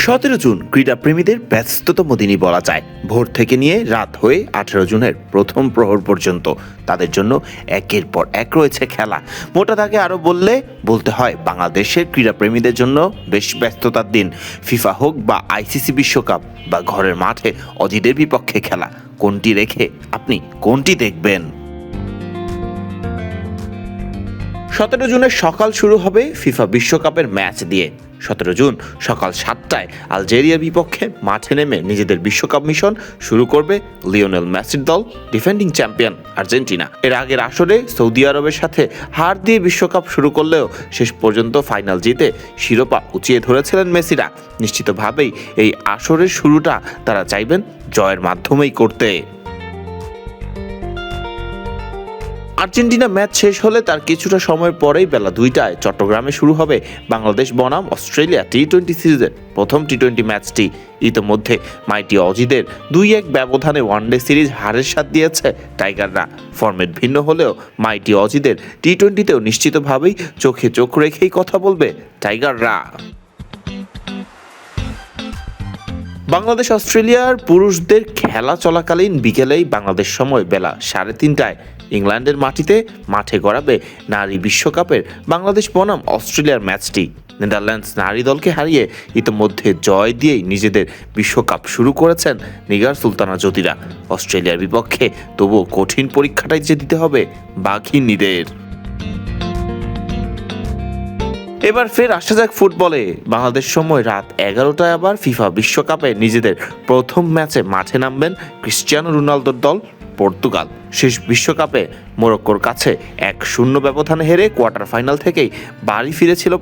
17 June ক্রীড়াপ্রেমীদের ব্যস্ততম দিনই বলা যায়। ভোর থেকে নিয়ে রাত হয়ে 18 জুনের প্রথম প্রহর পর্যন্ত তাদের জন্য একের পর এক রয়েছে খেলা। মোটা দাগে আরও বলতে হয় বাংলাদেশের ক্রীড়াপ্রেমীদের জন্য বেশ ব্যস্ততার দিন। ফিফা হোক বা আইসিসি বিশ্বকাপ বা ঘরের মাঠে অজিদের বিপক্ষে খেলা, কোনটি রেখে আপনি কোনটি দেখবেন? 17 জুনের সকাল শুরু হবে ফিফা বিশ্বকাপের ম্যাচ দিয়ে। 17 জুন সকাল 7টায় আলজেরিয়ার বিপক্ষে মাঠে নেমে নিজেদের বিশ্বকাপ মিশন শুরু করবে লিওনেল মেসির দল, ডিফেন্ডিং চ্যাম্পিয়ন আর্জেন্টিনা। এর আগের আসরে সৌদি আরবের সাথে হার দিয়ে বিশ্বকাপ শুরু করলেও শেষ পর্যন্ত ফাইনাল জিতে শিরোপা উঁচিয়ে ধরেছিলেন মেসিরা। নিশ্চিতভাবেই এই আসরের শুরুটা তারা চাইবেন জয়ের মাধ্যমেই করতে। আর্জেন্টিনা ম্যাচ শেষ হলে তার কিছুটা সময় পরেই বেলা 2টায় চট্টগ্রামে শুরু হবে বাংলাদেশ বনাম অস্ট্রেলিয়া টি-20 সিরিজের প্রথম টি-20 ম্যাচটি। ইতোমধ্যে মাইটি অজিদের 2-1 ব্যবধানে ওয়ানডে সিরিজ হারের স্বাদ দিয়েছে টাইগাররা। ফরম্যাট ভিন্ন হলেও মাইটি অজিদের টি-20তেও নিশ্চিতভাবেই চোখে চোখ রেখেই কথা বলবে টাইগাররা। বাংলাদেশ অস্ট্রেলিয়ার পুরুষদের খেলা চলাকালীন বিকেলেই বাংলাদেশ সময় বেলা 3:30টায় ইংল্যান্ডের মাঠে গড়াবে নারী বিশ্বকাপের বাংলাদেশ বনাম অস্ট্রেলিয়ার ম্যাচটি। নেদারল্যান্ডস নারী দলকে হারিয়ে ইতিমধ্যে জয় দিয়েই নিজেদের বিশ্বকাপ শুরু করেছেন নিগার সুলতানা জ্যোতিরা। অস্ট্রেলিয়ার বিপক্ষে তবুও কঠিন পরীক্ষাটাই যে দিতে হবে বাঘিনীদের। এবার ফের আসা যাক ফুটবলে। বাংলাদেশ সময় রাত 11টায় আবার ফিফা বিশ্বকাপে নিজেদের প্রথম ম্যাচে মাঠে নামবেন ক্রিস্টিয়ানো রোনালদোর দল পর্তুগাল। শেষ বিশ্বকাপে মরক্কোর কাছে 1-0 ব্যবধানে হেরে কোয়ার্টার ফাইনাল থেকেই বাড়ি ফিরেছিল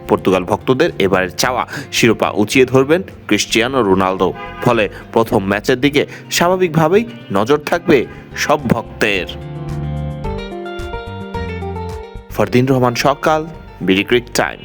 পর্তুগাল ভক্তদের এবারের চাওয়া শিরোপা উঁচিয়ে ধরবেন ক্রিস্টিয়ানো রোনালদো। ফলে প্রথম ম্যাচের দিকে স্বাভাবিকভাবেই নজর থাকবে সব ভক্তের। ফারদিন রহমান সকাল, বিডি ক্রিক টাইম।